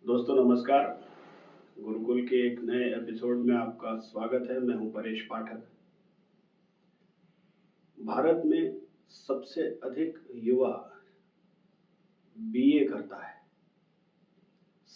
दोस्तों नमस्कार। गुरुकुल के एक नए एपिसोड में आपका स्वागत है। मैं हूं परेश पाठक। भारत में सबसे अधिक युवा बीए करता है।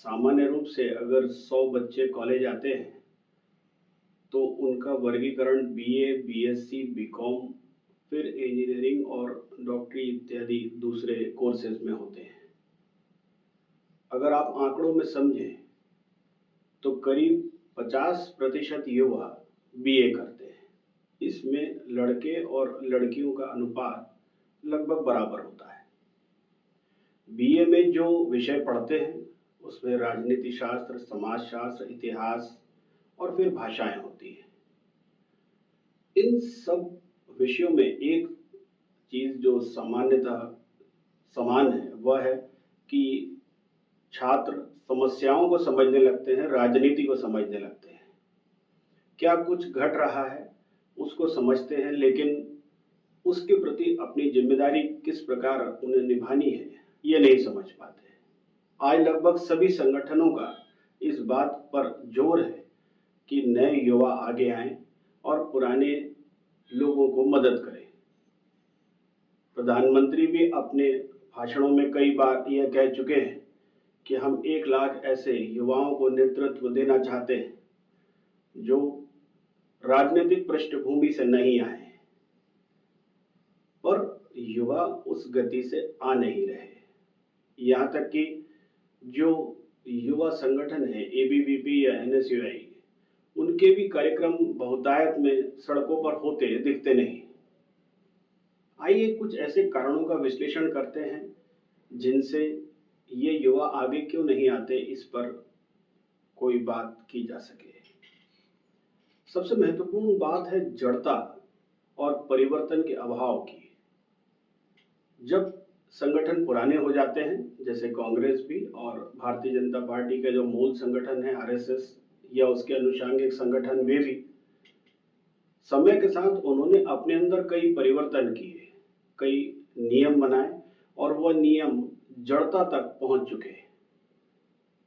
सामान्य रूप से अगर 100 बच्चे कॉलेज आते हैं तो उनका वर्गीकरण बीए, बीएससी, बीकॉम, फिर इंजीनियरिंग और डॉक्टरी इत्यादि दूसरे कोर्सेज में होते हैं। अगर आप आंकड़ों में समझें तो करीब 50% युवा बीए करते हैं। इसमें लड़के और लड़कियों का अनुपात लगभग बराबर होता है। बीए में जो विषय पढ़ते हैं उसमें राजनीति शास्त्र, समाज शास्त्र, इतिहास और फिर भाषाएं होती हैं। इन सब विषयों में एक चीज जो सामान्यतः समान है वह है कि छात्र समस्याओं को समझने लगते हैं, राजनीति को समझने लगते हैं। क्या कुछ घट रहा है उसको समझते हैं, लेकिन उसके प्रति अपनी जिम्मेदारी किस प्रकार उन्हें निभानी है ये नहीं समझ पाते। आज लगभग सभी संगठनों का इस बात पर जोर है कि नए युवा आगे आएं और पुराने लोगों को मदद करें। प्रधानमंत्री भी अपने भाषणों में कई बार यह कह चुके हैं कि हम 1 लाख ऐसे युवाओं को नेतृत्व देना चाहते हैं जो राजनीतिक पृष्ठभूमि से नहीं आए, पर युवा उस गति से आ नहीं रहे। यहाँ तक कि जो युवा संगठन है एबीवीपी या एनएसयूआई, उनके भी कार्यक्रम बहुतायत में सड़कों पर होते दिखते नहीं। आइए कुछ ऐसे कारणों का विश्लेषण करते हैं जिनसे ये युवा आगे क्यों नहीं आते, इस पर कोई बात की जा सके। सबसे महत्वपूर्ण बात है जड़ता और परिवर्तन के अभाव की। जब संगठन पुराने हो जाते हैं, जैसे कांग्रेस भी और भारतीय जनता पार्टी का जो मूल संगठन है आरएसएस या उसके अनुषंगिक संगठन, वे भी समय के साथ उन्होंने अपने अंदर कई परिवर्तन किए, कई नियम बनाए और वह नियम जड़ता तक पहुंच चुके।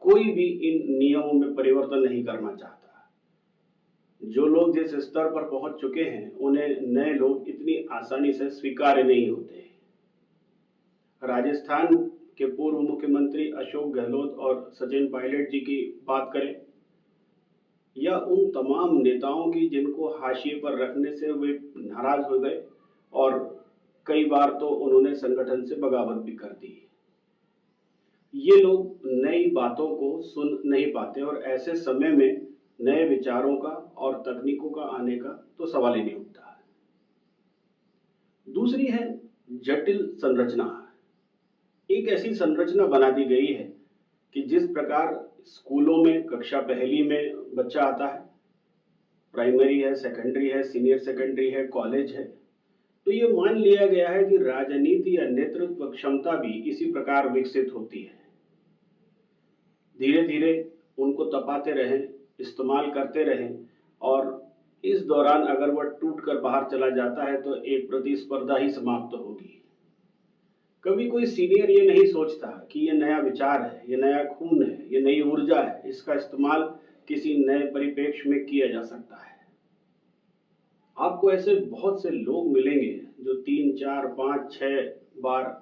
कोई भी इन नियमों में परिवर्तन नहीं करना चाहता। जो लोग जिस स्तर पर पहुंच चुके हैं उन्हें नए लोग इतनी आसानी से स्वीकार्य नहीं होते। राजस्थान के पूर्व मुख्यमंत्री अशोक गहलोत और सचिन पायलट जी की बात करें, या उन तमाम नेताओं की जिनको हाशिए पर रखने से वे नाराज हो गए और कई बार तो उन्होंने संगठन से बगावत भी कर दी। ये लोग नई बातों को सुन नहीं पाते और ऐसे समय में नए विचारों का और तकनीकों का आने का तो सवाल ही नहीं उठता। दूसरी है जटिल संरचना। एक ऐसी संरचना बना दी गई है कि जिस प्रकार स्कूलों में कक्षा पहली में बच्चा आता है, प्राइमरी है, सेकेंडरी है, सीनियर सेकेंडरी है, कॉलेज है, तो ये मान लिया गया है कि राजनीति या नेतृत्व क्षमता भी इसी प्रकार विकसित होती है। धीरे धीरे उनको तपाते रहें, इस्तेमाल करते रहें और इस दौरान अगर वह टूट कर बाहर चला जाता है तो एक प्रतिस्पर्धा ही समाप्त होगी। कभी कोई सीनियर ये नहीं सोचता कि ये नया विचार है, ये नया खून है, ये नई ऊर्जा है, इसका इस्तेमाल किसी नए परिप्रेक्ष्य में किया जा सकता है। आपको ऐसे बहुत से लोग मिलेंगे जो 3, 4, 5, 6 बार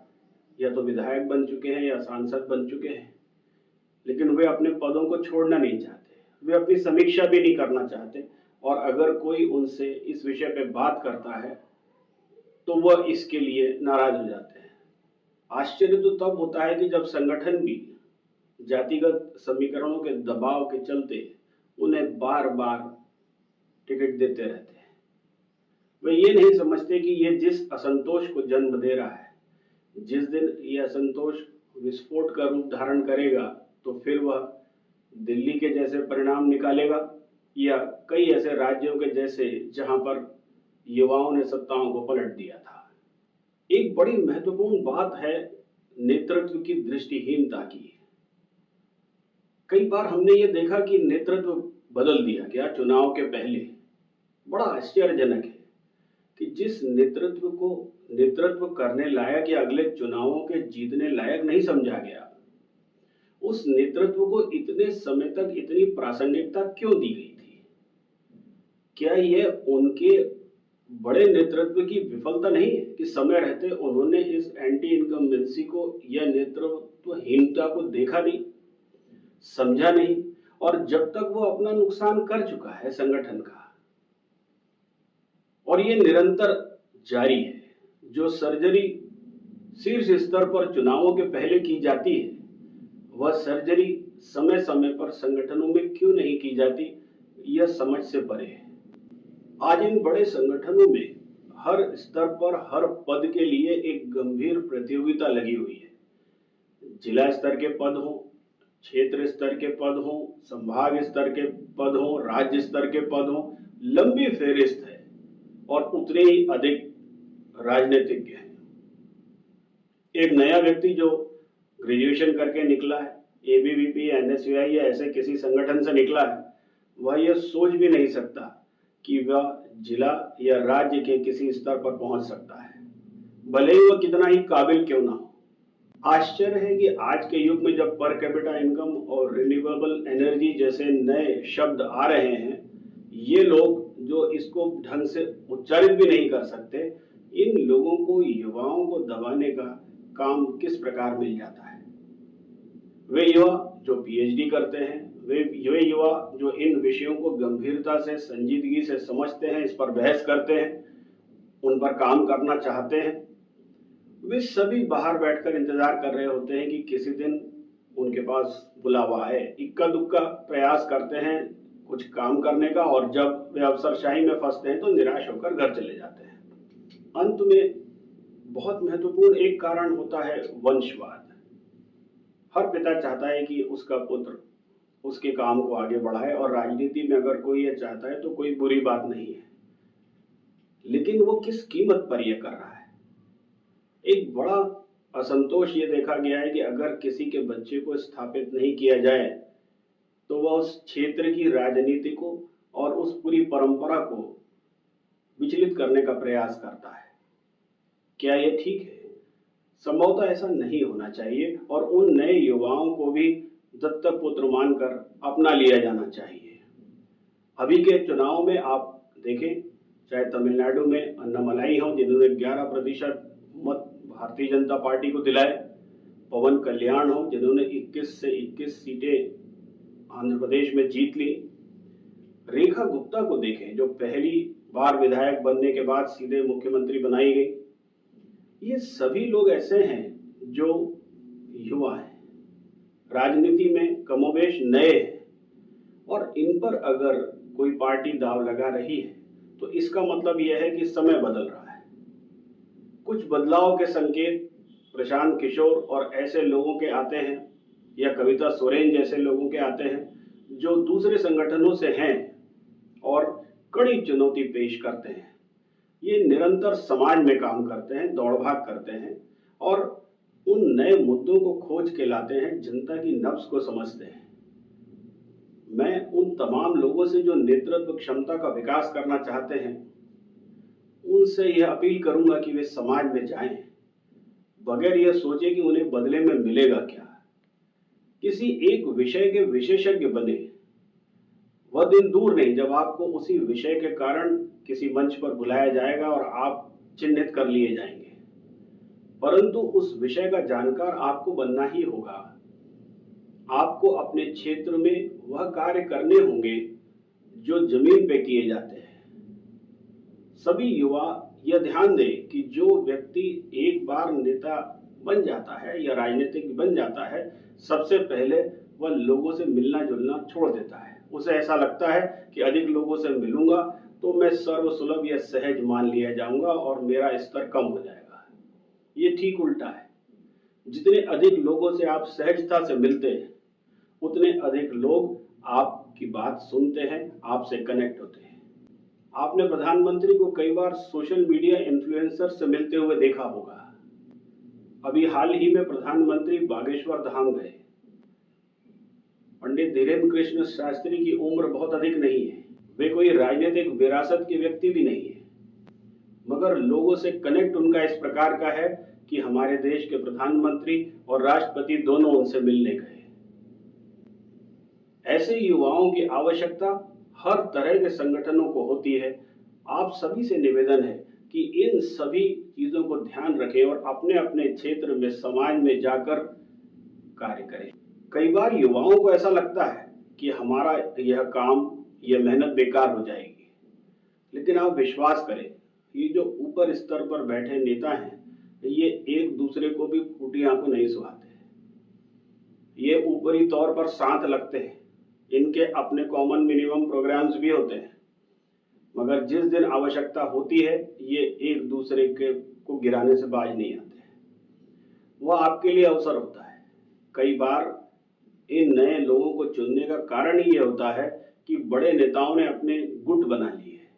या तो विधायक बन चुके हैं या सांसद बन चुके हैं, लेकिन वे अपने पदों को छोड़ना नहीं चाहते, वे अपनी समीक्षा भी नहीं करना चाहते, और अगर कोई उनसे इस विषय पे बात करता है तो वह इसके लिए नाराज हो जाते हैं। आश्चर्य तो तब होता है कि जब संगठन भी जातिगत समीकरणों के दबाव के चलते उन्हें बार बार टिकट देते रहते हैं। वे ये नहीं समझते कि ये जिस असंतोष को जन्म दे रहा है, जिस दिन यह असंतोष विस्फोट का रूप धारण करेगा तो फिर वह दिल्ली के जैसे परिणाम निकालेगा या कई ऐसे राज्यों के जैसे जहां पर युवाओं ने सत्ताओं को पलट दिया था। एक बड़ी महत्वपूर्ण बात है नेतृत्व की दृष्टिहीनता की। कई बार हमने ये देखा कि नेतृत्व बदल दिया गया चुनाव के पहले। बड़ा आश्चर्यजनक है कि जिस नेतृत्व को नेतृत्व करने लायक या अगले चुनावों के जीतने लायक नहीं समझा गया, उस नेतृत्व को इतने समय तक इतनी प्रासंगिकता क्यों दी गई थी? क्या यह उनके बड़े नेतृत्व की विफलता नहीं है कि समय रहते उन्होंने इस एंटी इनकम्बेंसी को या नेतृत्वहीनता को देखा नहीं, समझा नहीं, और जब तक वो अपना नुकसान कर चुका है संगठन का, और ये निरंतर जारी है। जो सर्जरी शीर्ष स्तर पर चुनावों के पहले की जाती है, वह सर्जरी समय समय पर संगठनों में क्यों नहीं की जाती, यह समझ से परे है। आज इन बड़े संगठनों में हर स्तर पर हर पद के लिए एक गंभीर प्रतियोगिता लगी हुई है। जिला स्तर के पद हो, क्षेत्र स्तर के पद हो, संभाग स्तर के पद हो, राज्य स्तर के पद हो, लंबी फेहरिस्त है और उतने ही अधिक राजनीतिज्ञ हैं। एक नया व्यक्ति जो ग्रेजुएशन करके निकला है, एबीवीपी, एनएसयूआई या ऐसे किसी संगठन से निकला है, वह यह सोच भी नहीं सकता कि वह जिला या राज्य के किसी स्तर पर पहुंच सकता है, भले ही वह कितना ही काबिल क्यों ना हो। आश्चर्य है कि आज के युग में जब पर कैपिटा इनकम और रिन्यूएबल एनर्जी जैसे नए शब्द आ रहे हैं, ये लोग जो इसको ढंग से उच्चारित भी नहीं कर सकते, इन लोगों को, युवाओं को दबाने का काम किस प्रकार मिल जाता है। वे युवा जो पीएचडी करते हैं, वे युवा जो इन विषयों को गंभीरता से, संजीदगी से समझते हैं, इस पर बहस करते हैं, उन पर काम करना चाहते हैं, वे सभी बाहर बैठकर इंतजार कर रहे होते हैं कि किसी दिन उनके पास बुलावा आए। इक्का दुक्का प्रयास करते हैं कुछ काम करने का, और जब वे अफसरशाही में फंसते हैं तो निराश होकर घर चले जाते हैं। अंत में बहुत महत्वपूर्ण एक कारण होता है वंशवाद। हर पिता चाहता है कि उसका पुत्र उसके काम को आगे बढ़ाए, और राजनीति में अगर कोई यह चाहता है तो कोई बुरी बात नहीं है, लेकिन वो किस कीमत पर यह कर रहा है। एक बड़ा असंतोष ये देखा गया है कि अगर किसी के बच्चे को स्थापित नहीं किया जाए तो वह उस क्षेत्र की राजनीति को और उस पूरी परंपरा को विचलित करने का प्रयास करता है। क्या यह ठीक है? संभवतः ऐसा नहीं होना चाहिए, और उन नए युवाओं को भी दत्तक पुत्र मानकर अपना लिया जाना चाहिए। अभी के चुनाव में आप देखें, चाहे तमिलनाडु में अन्नामलाई हो जिन्होंने 11% मत भारतीय जनता पार्टी को दिलाए, पवन कल्याण हो जिन्होंने 21 से 21 सीटें आंध्र प्रदेश में जीत ली, रेखा गुप्ता को देखें जो पहली बार विधायक बनने के बाद सीधे मुख्यमंत्री बनाई गई। ये सभी लोग ऐसे हैं जो युवा हैं, राजनीति में कमोबेश नए हैं, और इन पर अगर कोई पार्टी दांव लगा रही है तो इसका मतलब यह है कि समय बदल रहा है। कुछ बदलाव के संकेत प्रशांत किशोर और ऐसे लोगों के आते हैं, या कविता सोरेन जैसे लोगों के आते हैं जो दूसरे संगठनों से हैं और कड़ी चुनौती पेश करते हैं। ये निरंतर समाज में काम करते हैं, दौड़ भाग करते हैं, और उन नए मुद्दों को खोज के लाते हैं, जनता की नब्ज को समझते हैं। मैं उन तमाम लोगों से जो नेतृत्व क्षमता का विकास करना चाहते हैं, उनसे यह अपील करूंगा कि वे समाज में जाएं, बगैर यह सोचे कि उन्हें बदले में मिलेगा क्या। किसी एक विषय के विशेषज्ञ बने। वह दिन दूर नहीं जब आपको उसी विषय के कारण किसी मंच पर बुलाया जाएगा और आप चिन्हित कर लिए जाएंगे, परंतु उस विषय का जानकार आपको बनना ही होगा। आपको अपने क्षेत्र में वह कार्य करने होंगे जो जमीन पे किए जाते हैं। सभी युवा यह ध्यान दें कि जो व्यक्ति एक बार नेता बन जाता है या राजनीतिक बन जाता है, सबसे पहले वह लोगों से मिलना जुलना छोड़ देता है। उसे ऐसा लगता है कि अधिक लोगों से मिलूंगा तो मैं सर्वसुलभ या सहज मान लिया जाऊंगा और मेरा स्तर कम हो जाएगा। ये ठीक उल्टा है। जितने अधिक लोगों से आप सहजता से मिलते हैं, उतने अधिक लोग आपकी बात सुनते हैं, आपसे कनेक्ट होते हैं। आपने प्रधानमंत्री को कई बार सोशल मीडिया इन्फ्लुएंसर से मिलते हुए देखा होगा। अभी हाल ही में प्रधानमंत्री बागेश्वर धाम गए। पंडित धीरेन्द्र कृष्ण शास्त्री की उम्र बहुत अधिक नहीं है, वे कोई राजनीतिक विरासत के व्यक्ति भी नहीं है, मगर लोगों से कनेक्ट उनका इस प्रकार का है कि हमारे देश के प्रधानमंत्री और राष्ट्रपति दोनों उनसे मिलने गए। ऐसे युवाओं की आवश्यकता हर तरह के संगठनों को होती है। आप सभी से निवेदन है कि इन सभी चीजों को ध्यान रखें और अपने अपने क्षेत्र में, समाज में जाकर कार्य करें। कई बार युवाओं को ऐसा लगता है कि हमारा यह काम, यह मेहनत बेकार हो जाएगी, लेकिन आप विश्वास करें, ये जो ऊपर स्तर पर बैठे नेता हैं, ये एक दूसरे को भी फूटी आंखों नहीं सुहाते। ये ऊपरी तौर पर शांत लगते हैं, इनके अपने कॉमन मिनिमम प्रोग्राम्स भी होते हैं, मगर जिस दिन आवश्यकता होती है, ये एक दूसरे के को गिराने से बाज नहीं आते। वह आपके लिए अवसर होता है। कई बार इन नए लोगों को चुनने का कारण ही यह होता है कि बड़े नेताओं ने अपने गुट बना लिए हैं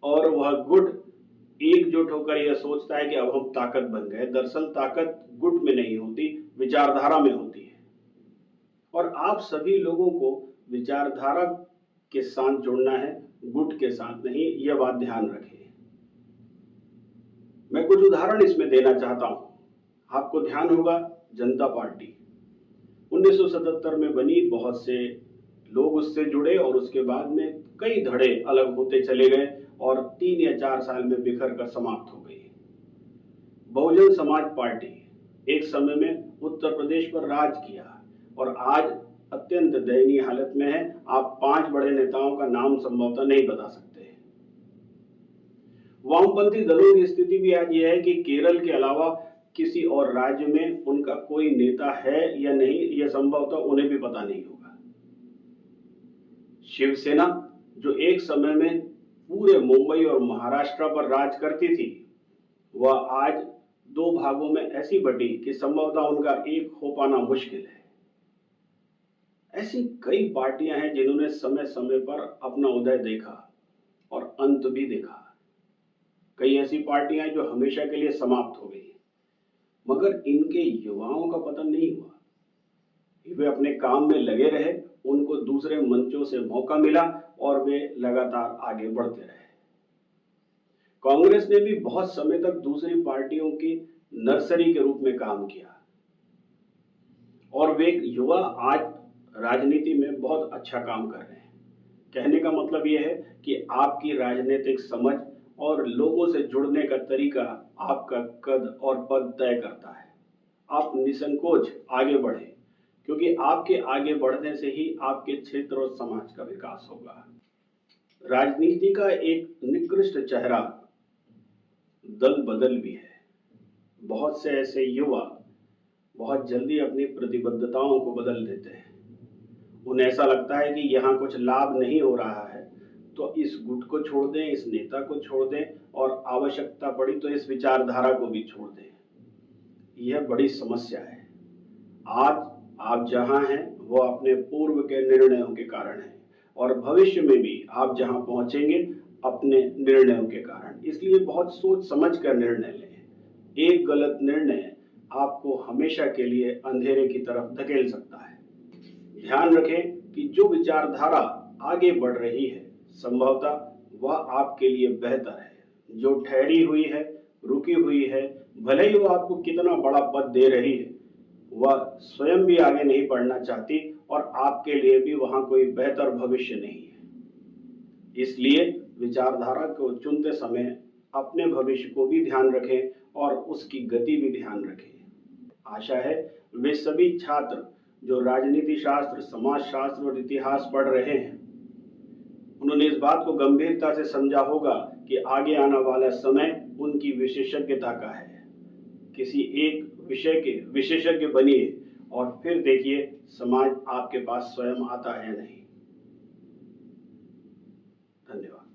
और वह गुट एकजुट होकर यह सोचता है कि अब हम ताकत बन गए। दरअसल ताकत गुट में नहीं होती, विचारधारा में होती है। और आप सभी लोगों को विचारधारा के साथ जुड़ना है, गुट के साथ नहीं। यह बात ध्यान रखें। मैं कुछ उदाहरण इसमें देना चाहता हूं। आपको ध्यान होगा, जनता पार्टी 1977 में बनी, बहुत से लोग उससे जुड़े और उसके बाद में कई धड़े अलग होते चले गए और 3 या 4 साल में बिखर कर समाप्त हो गई। बहुजन समाज पार्टी एक समय में उत्तर प्रदेश पर राज किया और आज अत्यंत दयनीय हालत में है। आप 5 बड़े नेताओं का नाम संभवतः नहीं बता सकते। वामपंथी दलों की स्थिति भी आज यह है कि केरल के अलावा किसी और राज्य में उनका कोई नेता है या नहीं, यह संभवतः उन्हें भी पता नहीं होगा। शिवसेना जो एक समय में पूरे मुंबई और महाराष्ट्र पर राज करती थी, वह आज 2 भागों में ऐसी बटी कि संभवतः उनका एक हो पाना मुश्किल है। ऐसी कई पार्टियां हैं जिन्होंने समय समय पर अपना उदय देखा और अंत भी देखा। कई ऐसी पार्टियां जो हमेशा के लिए समाप्त हो गई, मगर इनके युवाओं का पतन नहीं हुआ। वे अपने काम में लगे रहे, उनको दूसरे मंचों से मौका मिला और वे लगातार आगे बढ़ते रहे। कांग्रेस ने भी बहुत समय तक दूसरी पार्टियों की नर्सरी के रूप में काम किया और वे युवा आज राजनीति में बहुत अच्छा काम कर रहे हैं। कहने का मतलब यह है कि आपकी राजनीतिक समझ और लोगों से जुड़ने का तरीका आपका कद और पद तय करता है। आप निसंकोच आगे बढ़े, क्योंकि आपके आगे बढ़ने से ही आपके क्षेत्र और समाज का विकास होगा। राजनीति का एक निकृष्ट चेहरा दल बदल भी है। बहुत से ऐसे युवा बहुत जल्दी अपनी प्रतिबद्धताओं को बदल देते हैं। उन्हें ऐसा लगता है कि यहाँ कुछ लाभ नहीं हो रहा है, तो इस गुट को छोड़ दें, इस नेता को छोड़ दें और आवश्यकता पड़ी तो इस विचारधारा को भी छोड़ दें। यह बड़ी समस्या है। आज आप जहां हैं वो अपने पूर्व के निर्णयों के कारण है और भविष्य में भी आप जहां पहुंचेंगे अपने निर्णयों के कारण। इसलिए बहुत सोच समझ कर निर्णय लें। एक गलत निर्णय आपको हमेशा के लिए अंधेरे की तरफ धकेल सकता है। ध्यान रखें कि जो विचारधारा आगे बढ़ रही है, संभवतः वह आपके लिए बेहतर है। जो ठहरी हुई है, रुकी हुई है, भले ही वो आपको कितना बड़ा पद दे रही है, वह स्वयं भी आगे नहीं बढ़ना चाहती और आपके लिए भी वहां कोई बेहतर भविष्य नहीं है। इसलिए विचारधारा को चुनते समय अपने भविष्य को भी ध्यान रखें और उसकी गति भी ध्यान रखें। आशा है वे सभी छात्र जो राजनीति शास्त्र, समाज शास्त्र और इतिहास पढ़ रहे हैं, उन्होंने इस बात को गंभीरता से समझा होगा कि आगे आने वाला समय उनकी विशेषज्ञता का है। किसी एक विषय के विशेषज्ञ बनिए और फिर देखिए समाज आपके पास स्वयं आता है या नहीं। धन्यवाद।